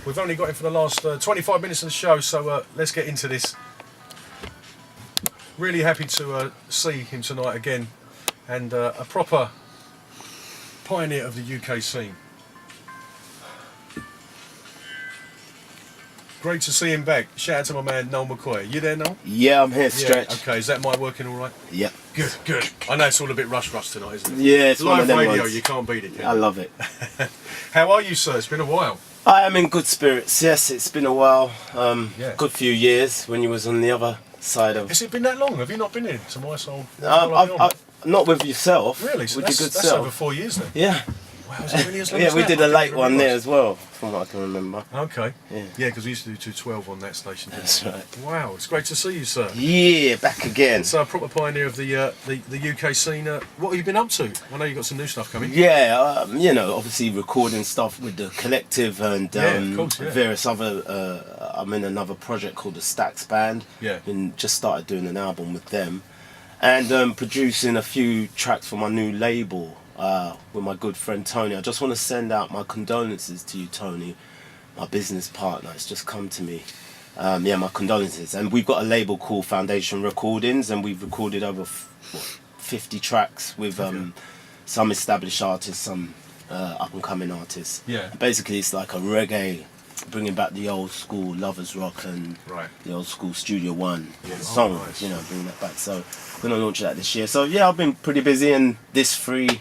We've only got him for the last 25 minutes of the show, so let's get into this. Really happy to see him tonight again, and a proper pioneer of the UK scene. Great to see him back. Shout out to my man Noel Mckoy. You there, Noel? Yeah, I'm here, Stretch. Yeah, okay, is that mic working all right? Yep. Good. I know it's all a bit rush tonight, isn't it? Yeah, it's one live of them radio, ones. you can't beat it. Can you? I love it. How are you, sir? It's been a while. I am in good spirits. Yes, it's been a while. Yeah. Good few years when you was on the other side of. Has it been that long? Have you not been in to my soul? Not with yourself. Really? So with your good that's self. Over 4 years then. Yeah. Wow, is it really as long Yeah, as we that? did I a didn't late even one there realise. as well, from what I can remember. Okay. Yeah. Yeah, because we used to do 212 on that station. Didn't That's we? right. Wow, it's great to see you, sir. Yeah, back again. So, a proper pioneer of the UK scene. What have you been up to? I know you've got some new stuff coming. Yeah, you know, obviously recording stuff with the collective and of course, yeah. various other. I'm in another project called the Stacks Band. Yeah. And just started doing an album with them, and producing a few tracks for my new label with my good friend Tony. I just want to send out my condolences to you, Tony, my business partner. It's just come to me. Yeah, my condolences. And we've got a label called Foundation Recordings, and we've recorded over 50 tracks with some established artists, some up-and-coming artists. Yeah. Basically, it's like a reggae, bringing back the old school Lovers Rock and the old school Studio One songs, nice. you know, bringing that back. So we're gonna launch that this year. So yeah, I've been pretty busy, and this free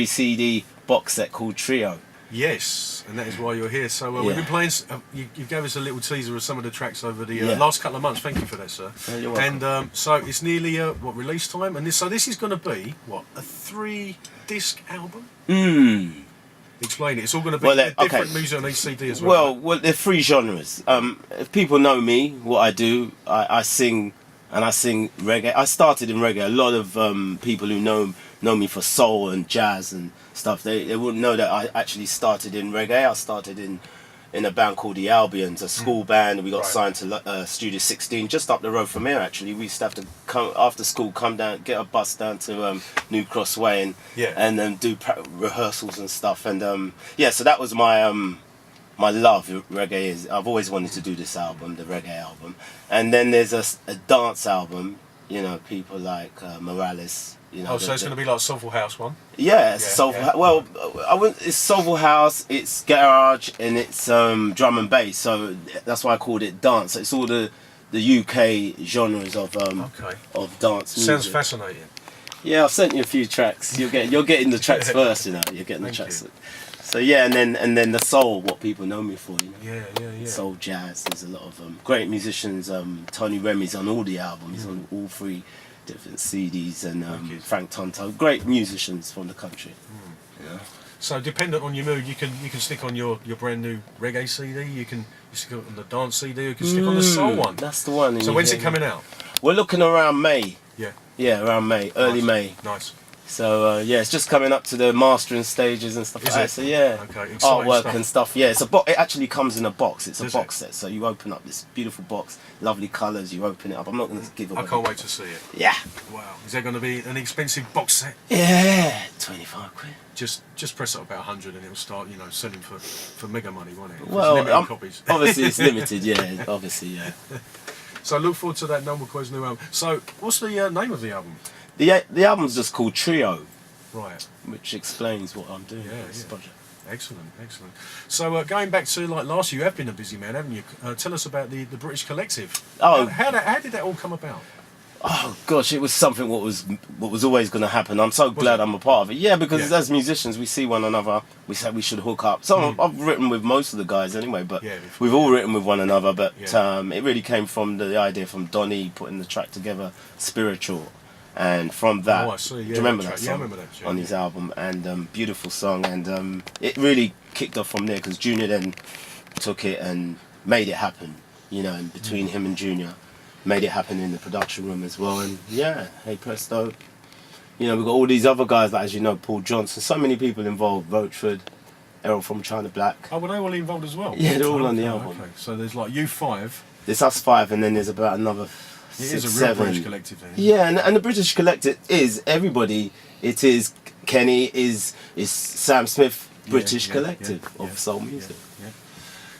CD box set called Trio. Yes, and that is why you're here. So we've been playing. You gave us a little teaser of some of the tracks over the last couple of months. Thank you for that, sir. You're welcome. And so it's nearly release time, and this is going to be a 3-disc album. Explain it. It's all going to be different music on each CD as well. Well, they're 3 genres. If people know me, what I do, I sing, and I sing reggae. I started in reggae. A lot of people who know me for soul and jazz and stuff, they wouldn't know that I actually started in reggae. I started in a band called the Albions, a school band. We got signed to Studio 16, just up the road from here. Actually, we used to have to come after school, come down, get a bus down to New Cross Way, and then do rehearsals and stuff. And so that was my love. Reggae is. I've always wanted to do this album, the reggae album. And then there's a dance album. You know, people like Morales. You know, so it's going to be like Soulful House one? Yeah, it's Soulful. Well, it's Soulful House, it's garage, and it's drum and bass. So that's why I called it dance. It's all the UK genres of dance music. Sounds fascinating. Yeah, I've sent you a few tracks. You're getting the tracks first, you know. You're getting the tracks. So yeah, and then the soul, what people know me for, you know. Yeah. Soul jazz. There's a lot of great musicians. Tony Remy's on all the albums. He's on all 3 different CDs, and Frank Tonto, great musicians from the country. Yeah. So dependent on your mood, you can stick on your brand new reggae CD. You can stick on the dance CD. You can stick on the soul one. That's the one. So when's it coming out? We're looking around May. Yeah, around May, early May. Nice. So it's just coming up to the mastering stages and stuff like that. So artwork and stuff. Yeah, it's it actually comes in a box. It's a box set. So you open up this beautiful box, lovely colours. You open it up. I'm not going to give away. I can't wait to see it. Yeah. Wow. Is that going to be an expensive box set? Yeah, 25 quid. Just press up about 100 and it'll start, selling for mega money, won't it? Well, limited copies. Obviously it's limited. Yeah, obviously, yeah. So look forward to that Noel Mckoy's new album. So what's the name of the album? The album's just called Trio. Right. Which explains what I'm doing for this project. Excellent. So going back to last year, you have been a busy man, haven't you? Tell us about the British Collective. Oh, how did that all come about? Oh gosh, it was something what was always going to happen. I'm so glad I'm a part of it. Yeah, because as musicians we see one another. We said we should hook up. So I've written with most of the guys anyway, but we've all written with one another. But it really came from the idea from Donny putting the track together, Spiritual. And from that, do you remember that song? Yeah, I remember that. On his album, and beautiful song, and it really kicked off from there because Junior then took it and made it happen, and between him and Junior, made it happen in the production room as well, and hey presto, we've got all these other guys, like, as you know, Paul Johnson, so many people involved, Roachford, Errol from China Black. Oh, were they all involved as well? Yeah, they're all on the album. Okay. So there's you 5. There's us 5, and then there's about another It is a real British collective then. Yeah, and the British collective is everybody. It is Kenny, is Sam Smith, British collective of soul music.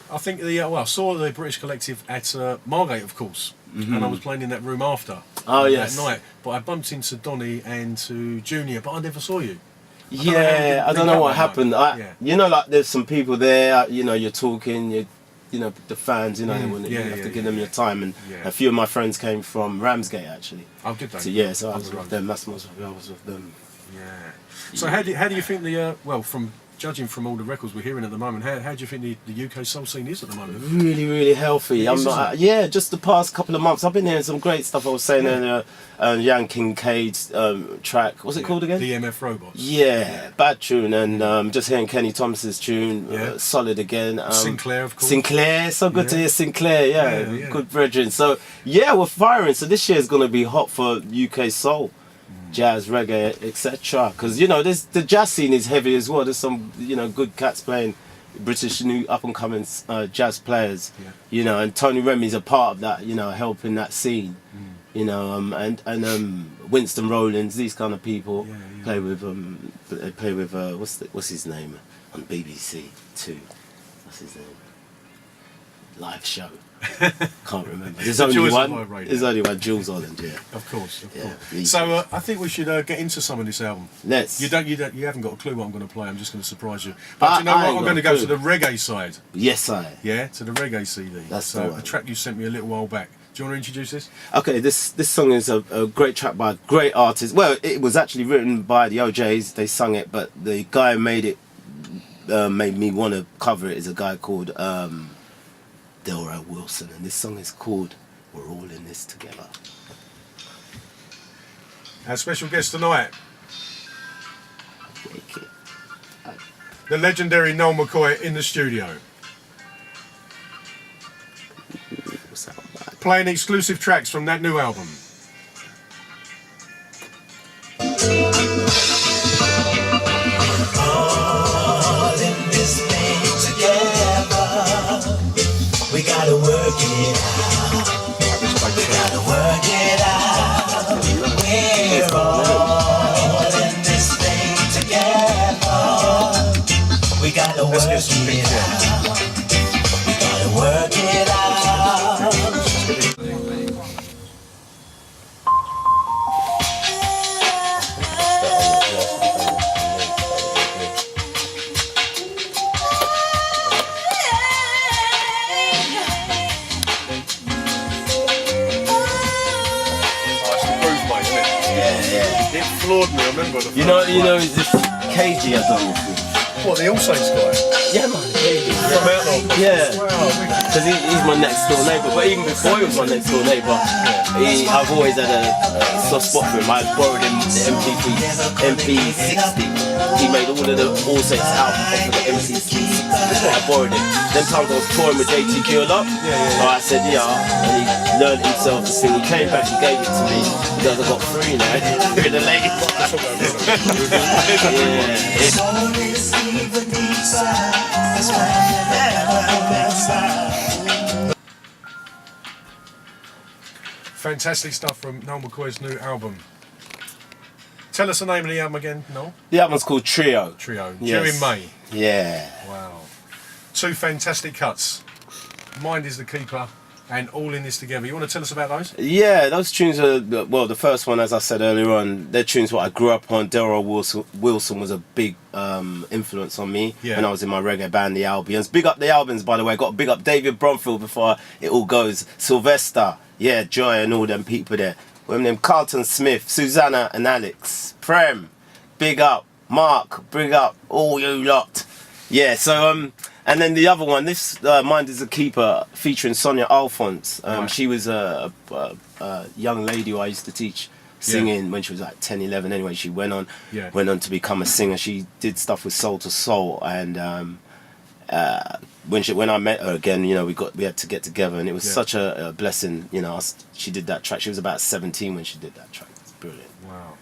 I think I saw the British collective at Margate, of course, and I was playing in that room after that night. But I bumped into Donny and to Junior, but I never saw you. I don't know what happened. You know, like there's some people there. You know, you're talking. You know, the fans. You know, you have to give them your time. And a few of my friends came from Ramsgate actually. Oh, did they? So, so I was with them. That's most of I was with them. Yeah. So how do you think from judging from all the records we're hearing at the moment, how do you think the UK soul scene is at the moment? Really, really healthy. Just the past couple of months, I've been hearing some great stuff. I was saying earlier, Jan Kincaid's track, what's it called again? The MF Robots. Bad tune, and just hearing Kenny Thomas's tune, solid again. Sinclair, of course. Sinclair, so good to hear Sinclair, good brethren. So, we're firing. So this year is going to be hot for UK soul. Jazz, reggae, etc. Because the jazz scene is heavy as well. There's some good cats playing, British new up and coming jazz players. And Tony Remy's a part of that. Helping that scene. And Winston Rowlands, these kind of people play with what's his name on BBC Two? What's his name? Live show. Can't remember. There's only one. There's only one. Jules Holland. Of course. So I think we should get into some of this album. Let's. You haven't got a clue what I'm going to play. I'm just going to surprise you. But you know what? I'm going to go to the reggae side. Yes, I. Yeah, to the reggae CD. That's a track you sent me a little while back. Do you want to introduce this? Okay, this song is a great track by a great artist. Well, it was actually written by the OJs. They sung it, but the guy who made it made me want to cover it. Is a guy called Delroy Wilson, and this song is called "We're All in This Together." Our special guest tonight, the legendary Noel Mckoy in the studio. Playing exclusive tracks from that new album. All in this thing together. We gotta work it out. We gotta work it out. We're all in this thing together. We gotta work it out. We gotta work it out. It floored me, I remember the You know, is this KG I done with? What, the All Saints guy? Yeah, man, KG. From Outlaw? Yeah. Because he's my next door neighbour, but even before he was my next door neighbour, I've always had a soft spot for him. I borrowed him the MP60. He made all of the All Saints albums off of the MP60. I borrowed it. Them times I was touring with JTQ a lot, so I said and he learned himself to sing. He came back and gave it to me. He goes, I got 3 now. You're the latest. Fantastic stuff from Noel McCoy's new album. Tell us the name of the album again, Noel. The album's called Trio. Trio. Yes. Due in May. Yeah. Wow. 2 fantastic cuts. Mind is the Keeper and All in This Together. You want to tell us about those? Yeah, those tunes are, well, the first one, as I said earlier on, they're tunes what I grew up on. Delroy Wilson was a big influence on me when I was in my reggae band, the Albions. Big up the Albions, by the way. Got to big up David Bromfield before it all goes. Sylvester, Joy and all them people there. With them Carlton Smith, Susanna and Alex. Prem, big up. Mark, big up. All you lot. Yeah, so, and then the other one, this Mind is a Keeper, featuring Sonia Alphonse. She was a young lady who I used to teach singing when she was like 10, 11. Anyway, she went on to become a singer. She did stuff with Soul to Soul, and when I met her again, we had to get together, and it was such a blessing. She did that track. She was about 17 when she did that track. It's brilliant. Wow.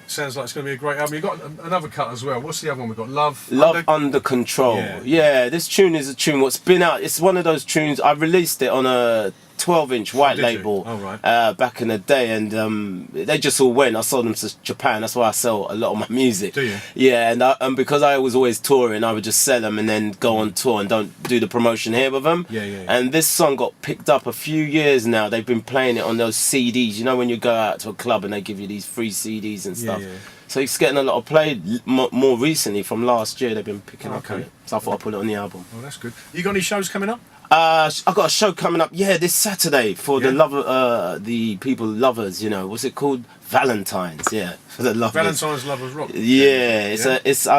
Sounds like it's going to be a great album. You've got another cut as well. What's the other one we've got? Love Under Control. Yeah, this tune is a tune what's been out. It's one of those tunes. I released it on a 12-inch white did you? label Oh, right. back in the day, and they just all went. I sold them to Japan. That's why I sell a lot of my music. Do you? Yeah, and because I was always touring, I would just sell them and then go on tour and don't do the promotion here with them. Yeah. And this song got picked up a few years now. They've been playing it on those CDs. You know when you go out to a club and they give you these free CDs and stuff. Yeah. So it's getting a lot of play more recently. From last year, they've been picking up on it. So I thought I'd put it on the album. Oh, that's good. You got any shows coming up? I've got a show coming up, this Saturday for the people lovers. You know, what's it called? Valentine's, for the lovers. Valentine's Lovers Rock. I'll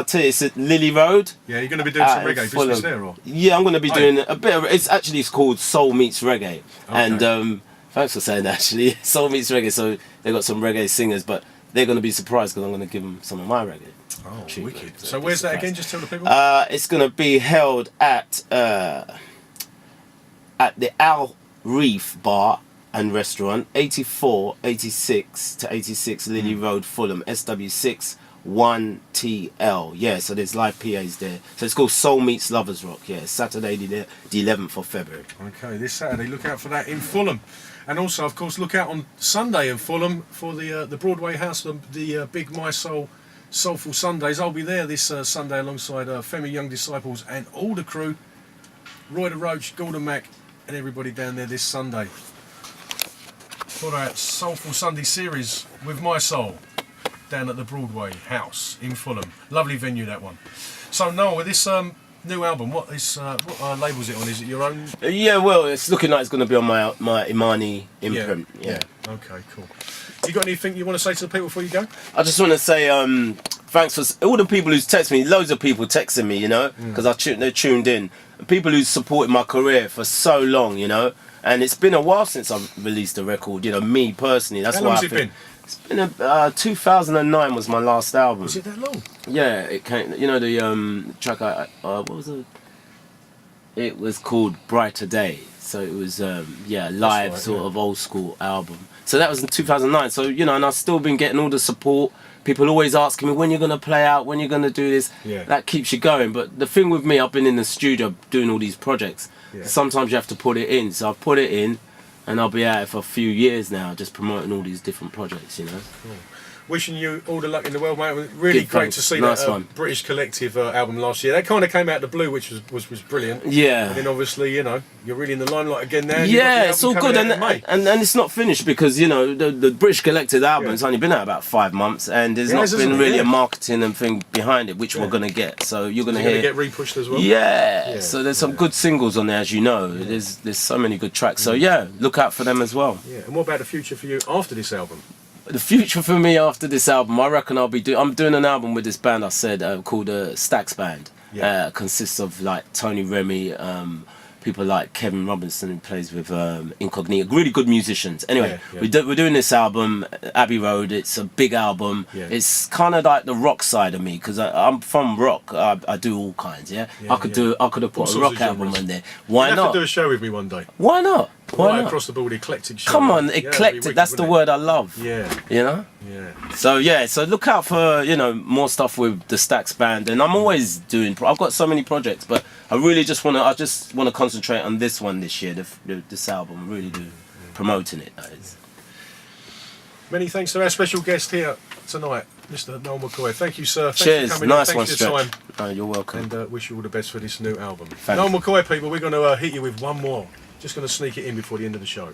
tell you, it's at Lily Road. Yeah, you're going to be doing some reggae business there, or? Yeah, I'm going to be doing a bit of. It's called Soul Meets Reggae, and thanks for saying that. Actually, Soul Meets Reggae. So they got some reggae singers, but they're going to be surprised because I'm going to give them some of my reggae. Oh, wicked. So where's that again? Just tell the people. It's going to be held at the Al Reef Bar and Restaurant, 86 to 86 Lily Road, Fulham, SW6 1TL. Yeah, so there's live PAs there. So it's called Soul Meets Lovers Rock. Yeah, Saturday the 11th of February. Okay, this Saturday, look out for that in Fulham. And also, of course, look out on Sunday in Fulham for the Broadway House, the big My Soul Soulful Sundays. I'll be there this Sunday alongside Femi Young Disciples and all the crew, Roy the Roach, Gordon Mac, and everybody down there this Sunday for our Soulful Sunday series with My Soul down at the Broadway House in Fulham. Lovely venue, that one. So Noel, with this new album, what label's it on? Is it your own? Yeah, well, it's looking like it's going to be on my Imani imprint. Yeah. Okay, cool. You got anything you want to say to the people before you go? I just want to say thanks for all the people who's texted me. Loads of people texting me, you know, because they're tuned in. People who's supported my career for so long, you know, and it's been a while since I've released a record. You know, me personally. That's How long has it been? It's been 2009 was my last album. Was it that long? Yeah, it came. You know the track. What was it? It was called Brighter Day. So it was live sort of old school album. So that was in 2009. So you know, and I've still been getting all the support. People always asking me when you're gonna play out, when you're gonna do this. Yeah. That keeps you going. But the thing with me, I've been in the studio doing all these projects. Yeah. Sometimes you have to put it in. So I've put it in. And I'll be out for a few years now, just promoting all these different projects, you know. Cool. Wishing you all the luck in the world, mate. Really great to see that British Collective album last year. That kind of came out of the blue, which was brilliant. Yeah. And then obviously, you know, you're really in the limelight again now. Yeah, it's all good, and it's not finished because you know the British Collective album's only been out about 5 months, and there's not been really a marketing and thing behind it, which we're gonna get. So you're gonna get repushed as well. Yeah. So there's some good singles on there, as you know. There's so many good tracks. So yeah, look out for them as well. Yeah. And what about the future for you after this album? The future for me after this album, I reckon I'm doing an album with this band I said called Stax Band. Yeah. Consists of like Tony Remy, people like Kevin Robinson who plays with Incognito, really good musicians. Anyway, we're doing this album, Abbey Road. It's a big album. Yeah. It's kind of like the rock side of me because I'm from rock. I do all kinds. I could have put a rock album in there. Why not? You have to do a show with me one day. Why not? Right across the board, eclectic show. Come on, eclectic. That's the word I love. Yeah. You know. Yeah. So look out for more stuff with the Stax Band, and I'm always doing. I've got so many projects, but I really just want to concentrate on this one this year. This album, really do promoting it. That is. Many thanks to our special guest here tonight, Mr. Noel Mckoy. Thank you, sir. Cheers. For coming nice in. one, Thanks for your Stretch. time. You're welcome. And wish you all the best for this new album. Thanks. Noel Mckoy, people. We're going to hit you with one more. Just going to sneak it in before the end of the show.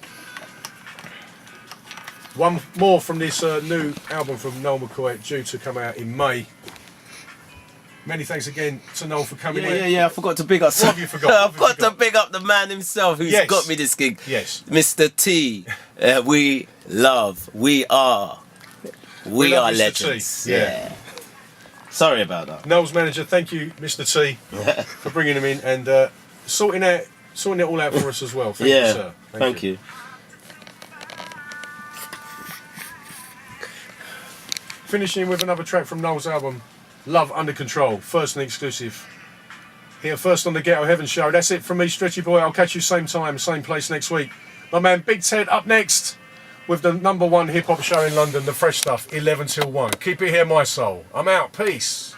One more from this new album from Noel McCoy, due to come out in May. Many thanks again to Noel for coming in. Yeah, I forgot to big up. What have you forgot? I've got to big up the man himself who's got me this gig. Yes. Mr. T. We are legends. T. Yeah. Sorry about that. Noel's manager, thank you, Mr. T, for bringing him in and sorting it all out for us as well. Thank you, sir. Thank you. Finishing with another track from Noel's album, Love Under Control, first and exclusive. Here first on the Ghetto Heaven show. That's it from me, Stretchy Boy. I'll catch you same time, same place next week. My man Big Ted up next with the #1 hip-hop show in London, The Fresh Stuff, 11 till 1. Keep it here, my soul. I'm out. Peace.